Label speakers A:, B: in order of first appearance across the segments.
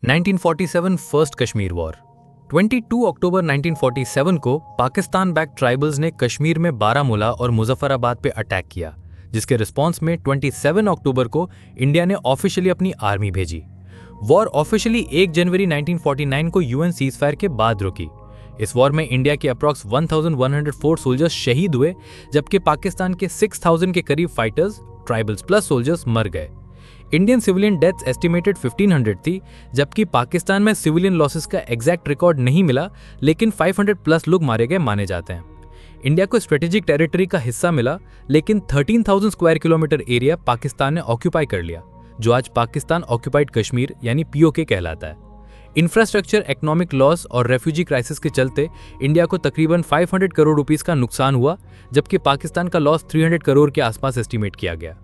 A: 1947 first Kashmir war. 22 अक्टूबर 1947 को Pakistan back tribals ने कश्मीर में बारामूला और मुजफ्फराबाद पे अटैक किया, जिसके रिस्पांस में 27 अक्टूबर को इंडिया ने ऑफिशियली अपनी आर्मी भेजी। वॉर ऑफिशियली 1 जनवरी 1949 को यूएन सीजफायर के बाद रुकी। इस वॉर में इंडिया के अप्रॉक्स 1104 सोल्जर्स शहीद हुए, जबकि पाकिस्तान के 6000 के करीब फाइटर्स, ट्राइबल्स प्लस सोल्जर्स मर गए। इंडियन सिविलियन डेथ्स एस्टिमेटेड 1500 थी, जबकि पाकिस्तान में सिविलियन लॉसेस का एग्जैक्ट रिकॉर्ड नहीं मिला, लेकिन 500 प्लस लोग मारे गए माने जाते हैं। इंडिया को स्ट्रेटेजिक टेरिटरी का हिस्सा मिला, लेकिन 13,000 स्क्वायर किलोमीटर एरिया पाकिस्तान ने ऑक्यूपाई कर लिया, जो आज पाकिस्तान ऑक्यूपाइड कश्मीर यानी पीओके कहलाता है। इंफ्रास्ट्रक्चर, इकोनॉमिक लॉस और रेफ्यूजी क्राइसिस के चलते इंडिया को तकरीबन 500 करोड़ रुपीस का नुकसान हुआ, जबकि पाकिस्तान का लॉस 300 करोड़ के आसपास एस्टिमेट किया गया।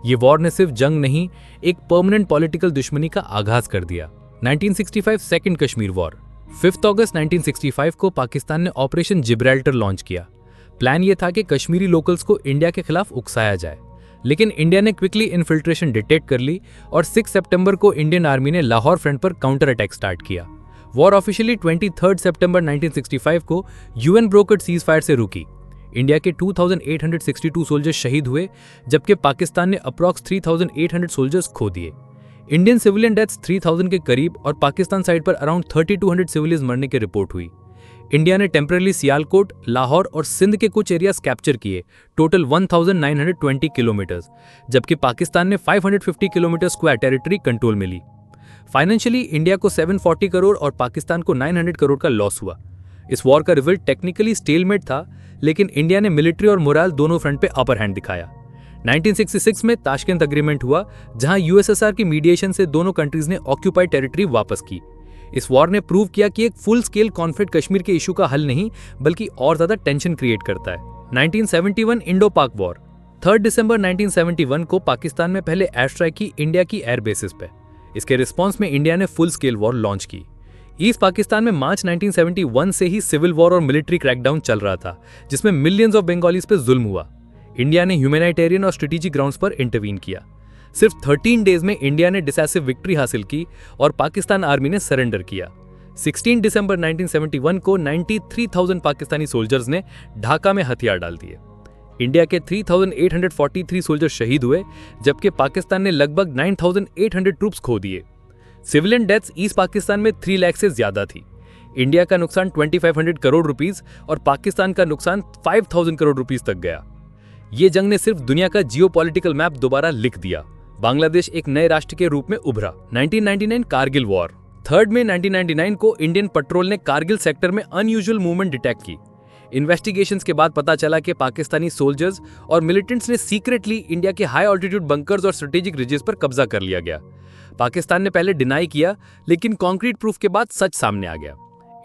A: ये वॉर ने सिर्फ जंग नहीं, एक परमानेंट पॉलिटिकल दुश्मनी का आगाज कर दिया। 1965 सेकंड कश्मीर वॉर। 5 अगस्त 1965 को पाकिस्तान ने ऑपरेशन जिब्राल्टर लॉन्च किया। प्लान ये था कि कश्मीरी लोकल्स को इंडिया के खिलाफ उकसाया जाए, लेकिन इंडिया ने क्विकली इन्फिल्ट्रेशन डिटेक्ट कर ली और 6 सितंबर को इंडियन आर्मी ने लाहौर फ्रंट पर काउंटर अटैक स्टार्ट किया। वॉर ऑफिशियली 23 सितंबर 1965 को यूएन ब्रोकर्ड सीज फायर से रुकी। इंडिया के 2862 सोल्जर्स शहीद हुए, जबकि पाकिस्तान ने अप्रॉक्स 3800 सोल्जर्स खो दिए। इंडियन सिविलियन डेथ्स 3000 के करीब और पाकिस्तान साइड पर अराउंड 3200 सिविलियंस मरने की रिपोर्ट हुई। इंडिया ने टेम्पररी सियालकोट, लाहौर और सिंध के कुछ एरियाज कैप्चर किए, टोटल 1920 किलोमीटर्स, जबकि पाकिस्तान ने 550 किलोमीटर स्क्वायर टेरिटरी कंट्रोल में ली। फाइनेंशियली इंडिया को 740 करोड़ और पाकिस्तान को 900 करोड़ का लॉस हुआ। इस वॉर का रिजल्ट टेक्निकली स्टेलमेट था, लेकिन इंडिया ने मिलिट्री और मोरल दोनों फ्रंट पे अपर हैंड दिखाया। 1966 में ताशकंद एग्रीमेंट हुआ, जहां यूएसएसआर की मीडिएशन से दोनों कंट्रीज ने ऑक्यूपाइड टेरिटरी वापस की। इस वॉर ने प्रूव किया कि एक फुल स्केल कॉन्फ्लिक्ट कश्मीर के इशू का हल नहीं, बल्कि और ज्यादा टेंशन क्रिएट करता है। 1971 इंडो पाक वॉर। 3 दिसंबर 1971 को पाकिस्तान में पहले एयर स्ट्राइक की इंडिया की एयर बेसिस पे। इसके रिस्पॉन्स में इंडिया ने फुल स्केल वॉर लॉन्च की। ईस्ट पाकिस्तान में मार्च 1971 से ही सिविल वॉर और मिलिट्री क्रैकडाउन चल रहा था, जिसमें मिलियंस ऑफ बंगालीज पे जुल्म हुआ। इंडिया ने ह्यूमैनिटेरियन और स्ट्रेटेजिक ग्राउंड्स पर इंटरवीन किया। सिर्फ 13 डेज में इंडिया ने डिसाइसिव विक्ट्री हासिल की और पाकिस्तान आर्मी ने सरेंडर किया। 16 दिसंबर 1971 को 93,000 पाकिस्तानी सोल्जर्स ने ढाका में हथियार डाल दिए। इंडिया के 3,843 सोल्जर शहीद हुए, जबकि पाकिस्तान ने लगभग 9,800 ट्रूप्स खो दिए। सिविलियन डेथ्स ईस्ट पाकिस्तान में 3 लाख से ज्यादा थी। इंडिया का नुकसान 2500 करोड़ रुपीस और पाकिस्तान का नुकसान 5000 करोड़ रुपीस तक गया। ये जंग ने सिर्फ दुनिया का जियोपॉलिटिकल मैप दोबारा लिख दिया। बांग्लादेश एक नए राष्ट्र के रूप में उभरा। 1999 कारगिल वॉर। 3 मई 1999 को इंडियन पेट्रोल ने कारगिल सेक्टर में अनयूजुअल मूवमेंट डिटेक्ट की। इन्वेस्टिगेशंस के बाद पता चला कि पाकिस्तानी सोल्जर्स और मिलिटेंट्स ने सीक्रेटली इंडिया के हाई ऑल्टीट्यूड बंकर्स और स्ट्रेटेजिक रिजेस पर कब्जा कर लिया गया। पाकिस्तान ने पहले डिनाई किया, लेकिन कॉन्क्रीट प्रूफ के बाद सच सामने आ गया।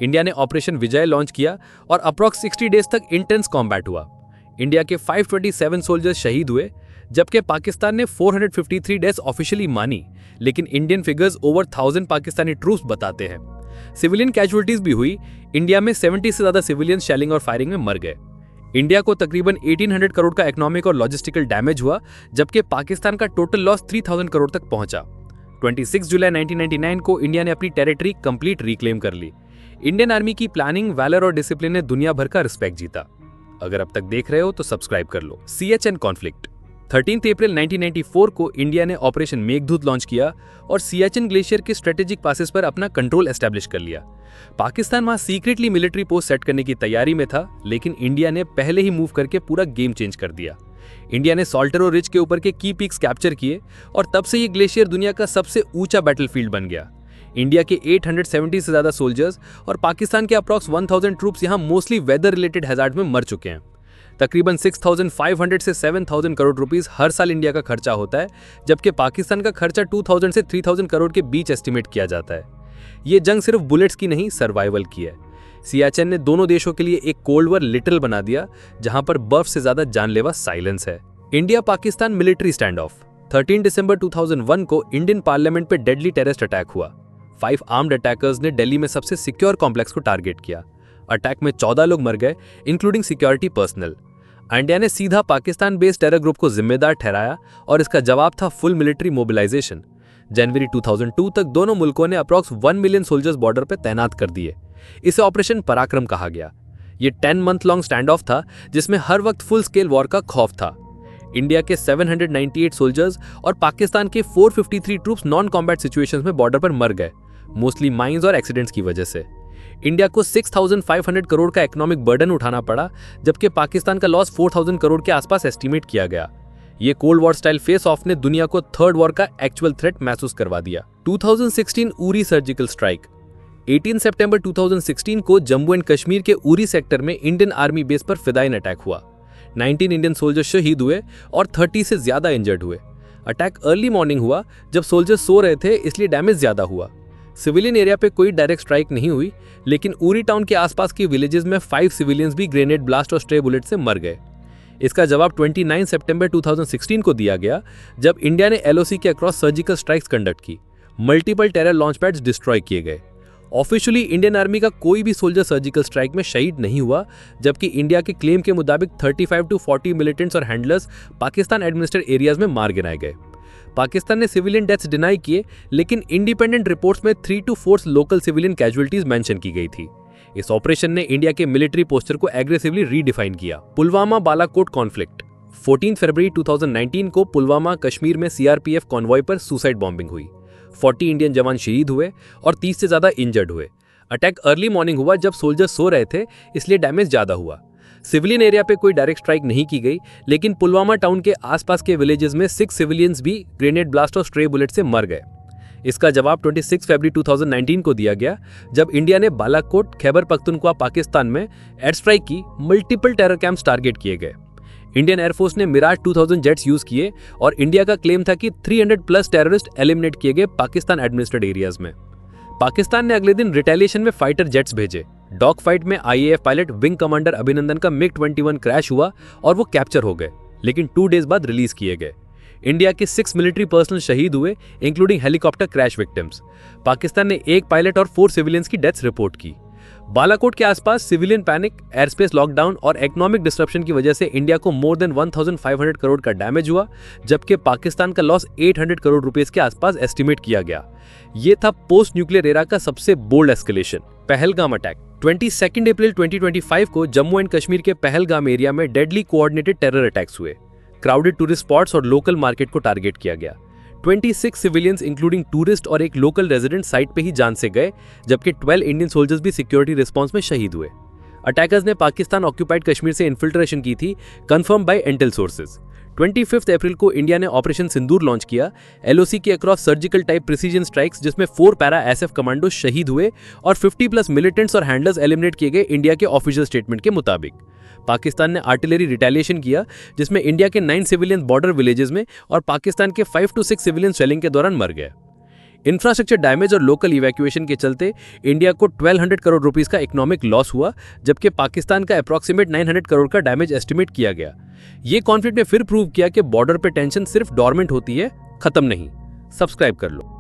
A: इंडिया ने ऑपरेशन विजय लॉन्च किया और अप्रॉक्स 60 डेज तक इंटेंस कॉम्बैट हुआ। इंडिया के 527 सोल्जर्स शहीद हुए, जबकि पाकिस्तान ने 453 डेथ्स ऑफिशियली मानी, लेकिन Indian figures over 1000 Pakistani troops बताते हैं। सिविलियन कैजुअलिटीज भी हुई। इंडिया में 70 से ज्यादा सिविलियन शेलिंग और फायरिंग में मर गए। इंडिया को तकरीबन 1800 करोड़ का इकोनॉमिक और लॉजिस्टिकल डैमेज हुआ, जबकि पाकिस्तान का टोटल लॉस 3000 करोड़ तक पहुंचा। 26 जुलाई 1999 को इंडिया ने अपनी टेरिटरी कंप्लीट रिक्लेम कर ली। इंडियन आर्मी की प्लानिंग, वैलर और डिसिप्लिन ने दुनिया भर का रिस्पेक्ट जीता। अगर अब तक देख रहे हो तो सब्सक्राइब कर लो। CHN conflict. 13 अप्रैल 1994 को इंडिया ने ऑपरेशन मेघदूत लॉन्च किया और सियाचिन ग्लेशियर के स्ट्रेटेजिक पासेस पर अपना कंट्रोल एस्टेब्लिश कर लिया। पाकिस्तान वहां सीक्रेटली मिलिट्री पोस्ट सेट करने की तैयारी में था, लेकिन इंडिया ने पहले ही मूव करके पूरा गेम चेंज कर दिया। इंडिया ने सॉल्टेरो रिज के ऊपर के की पीक्स कैप्चर किए और तब से ये ग्लेशियर दुनिया का सबसे ऊंचा बैटलफील्ड बन गया। इंडिया के 870 से ज्यादा सोल्जर्स और पाकिस्तान के अप्रॉक्स 1000 ट्रूप्स यहां मोस्टली वेदर रिलेटेड हैजार्ड में मर चुके हैं। तकरीबन 6500 से 7000 करोड़ रुपीस हर साल इंडिया का खर्चा होता है, जबकि पाकिस्तान का खर्चा 2000 से 3000 करोड़ के बीच एस्टिमेट किया जाता है। ये जंग सिर्फ बुलेट्स की नहीं, सर्वाइवल की है। सियाचिन ने दोनों देशों के लिए एक कोल्ड वॉर लिटरल बना दिया, जहां पर बर्फ से ज्यादा जानलेवा साइलेंस है। India Pakistan military stand of. 13 दिसंबर 2001 को इंडियन पार्लियामेंट पे डेडली टेररिस्ट अटैक हुआ। 5 आर्म्ड अटैकर्स ने दिल्ली में सबसे सिक्योर कॉम्प्लेक्स को टारगेट किया। अटैक में 14 लोग मर गए, इंक्लूडिंग सिक्योरिटी पर्सनल। इंडिया ने सीधा पाकिस्तान बेस्ड टेरर ग्रुप को जिम्मेदार ठहराया और इसका जवाब था फुल मिलिट्री मोबिलाइजेशन। जनवरी 2002 तक दोनों मुल्कों ने अप्रॉक्स 1 मिलियन सोल्जर्स बॉर्डर पर तैनात कर दिए। इसे ऑपरेशन पराक्रम कहा गया। ये 10 मंथ लॉन्ग स्टैंड ऑफ था जिसमें हर वक्त फुल स्केल वॉर का खौफ था। इंडिया के 798 सोल्जर्स और पाकिस्तान के 453 ट्रूप्स नॉन कॉम्बैट सिचुएशंस में बॉर्डर पर मर गए, मोस्टली माइंस और एक्सीडेंट्स की वजह से। इंडिया को 6,500 करोड़ का इकोनॉमिक बर्डन उठाना पड़ा, जबकि पाकिस्तान का लॉस 4,000 करोड़ के आसपास एस्टिमेट किया गया। ये cold war style face of ने दुनिया को थर्ड वॉर का एक्चुअल थ्रेट महसूस करवा दिया। 2016 उरी सर्जिकल स्ट्राइक। 18 सितंबर 2016 को जम्मू एंड कश्मीर के उरी सेक्टर में इंडियन आर्मी बेस पर फिदायिन अटैक हुआ। 19 इंडियन सोल्जर्स शहीद हुए और 30 से ज्यादा इंजर्ड हुए। अटैक अर्ली मॉर्निंग हुआ जब सोल्जर्स सो रहे थे, इसलिए डैमेज ज्यादा हुआ। सिविलियन एरिया पे कोई डायरेक्ट स्ट्राइक नहीं हुई, लेकिन उरी टाउन के आसपास के विलेजेस में 5 सिविलियंस भी ग्रेनेड ब्लास्ट और स्ट्रे बुलेट से मर गए। इसका जवाब 29 सितंबर 2016 को दिया गया, जब इंडिया ने LOC के अक्रॉस सर्जिकल स्ट्राइक्स कंडक्ट की। Multiple terror launch pads destroy किए गए। ऑफिशियली इंडियन आर्मी का कोई भी सोल्जर सर्जिकल स्ट्राइक में शहीद नहीं हुआ, जबकि इंडिया के क्लेम के मुताबिक 35 to 40 मिलिटेंट्स और हैंडलर्स पाकिस्तान एडमिनिस्ट्रेटेड एरियाज में मार गिराए गए। पाकिस्तान ने सिविलियन डेथ्स डिनाई किए, लेकिन इंडिपेंडेंट रिपोर्ट्स में 3 to 4 local civilian casualties mention की गई थी। इस ऑपरेशन ने इंडिया के मिलिट्री पोस्चर को एग्रेसिवली रीडिफाइन किया। पुलवामा बालाकोट कॉन्फ्लिक्ट। 14 फरवरी 2019 को पुलवामा कश्मीर में CRPF कॉन्वॉय पर सुसाइड बॉम्बिंग हुई। 40 इंडियन जवान शहीद हुए और 30 से ज्यादा इंजर्ड हुए। अटैक अर्ली मॉर्निंग हुआ जब सोल्जर्स सो रहे थे, इसलिए डैमेज ज्यादा हुआ। सिविलियन एरिया पे कोई डायरेक्ट स्ट्राइक नहीं की गई, लेकिन पुलवामा टाउन के आसपास के विलेजेस में 6 सिविलियंस भी ग्रेनेड ब्लास्ट और स्ट्रे बुलेट से मर गए। इसका जवाब 26 फरवरी 2019 को दिया गया, जब इंडिया ने बालाकोट, खैबर पख्तूनख्वा पाकिस्तान में एयर स्ट्राइक की। मल्टीपल टेरर कैंप्स टारगेट किए गए। इंडियन एयरफोर्स ने मिराज 2000 जेट्स यूज किए और इंडिया का क्लेम था कि 300+ टेररिस्ट एलिमिनेट किए गए पाकिस्तान एडमिनिस्ट्रेटेड एरियाज में। पाकिस्तान ने अगले दिन रिटेलिएशन में फाइटर जेट्स भेजे। डॉग फाइट में IAF पायलट विंग कमांडर अभिनंदन का MiG-21 क्रैश हुआ और वो कैप्चर हो गए, लेकिन 2 डेज बाद रिलीज किए गए। इंडिया के 6 मिलिट्री पर्सनल शहीद हुए, including helicopter crash victims. Pakistan ने 1 पायलट और 4 सिविलियंस की डेथ्स रिपोर्ट की। बालाकोट के आसपास civilian panic, air space lockdown और इकोनॉमिक डिस्ट्रप्शन की वजह से इंडिया को मोर देन 1500 करोड़ का डैमेज हुआ, जबकि पाकिस्तान का लॉस 800 करोड़ रुपीस के आसपास एस्टिमेट किया गया। ये था पोस्ट न्यूक्लियर एरा का सबसे बोल्ड एस्केलेशन। पहलगाम अटैक। 22 अप्रैल 2025 को जम्मू एंड कश्मीर के पहलगाम एरिया में डेडली कोऑर्डिनेटेड टेरर अटैक्स हुए। क्राउडेड टूरिस्ट स्पॉट्स और लोकल मार्केट को टारगेट किया गया। 26 सिविलियंस इंक्लूडिंग टूरिस्ट और एक लोकल रेजिडेंट साइट पे ही जान से गए, जबकि 12 इंडियन सोल्जर्स भी सिक्योरिटी रिस्पांस में शहीद हुए। अटैकर्स ने पाकिस्तान ऑक्यूपाइड कश्मीर से इन्फिल्ट्रेशन की थी, कंफर्म बाय इंटेल सोर्सेज। 25 अप्रैल को इंडिया ने ऑपरेशन सिंदूर लॉन्च किया। LOC के across surgical type precision strikes, जिसमें 4 पैरा SF कमांडो शहीद हुए और 50+ मिलिटेंट्स और हैंडलर्स एलिमिनेट किए गए, इंडिया के ऑफिशियल स्टेटमेंट के मुताबिक। पाकिस्तान ने आर्टिलरी रिटेलिएशन किया, जिसमें इंडिया के 9 सिविलियन बॉर्डर विलेजेस में और पाकिस्तान के 5 to 6 सिविलियन शेलिंग के दौरान मर गए। इंफ्रास्ट्रक्चर डैमेज और लोकल इवैक्यूएशन के चलते इंडिया को 1200 करोड़ रुपीस का इकोनॉमिक लॉस हुआ, जबकि पाकिस्तान का अप्रॉक्सीमेट 900 करोड़ का डैमेज एस्टिमेट किया गया। ये कॉन्फ्लिक्ट ने फिर प्रूव किया कि बॉर्डर पे टेंशन सिर्फ डॉर्मेंट होती है, खत्म नहीं। सब्सक्राइब कर लो।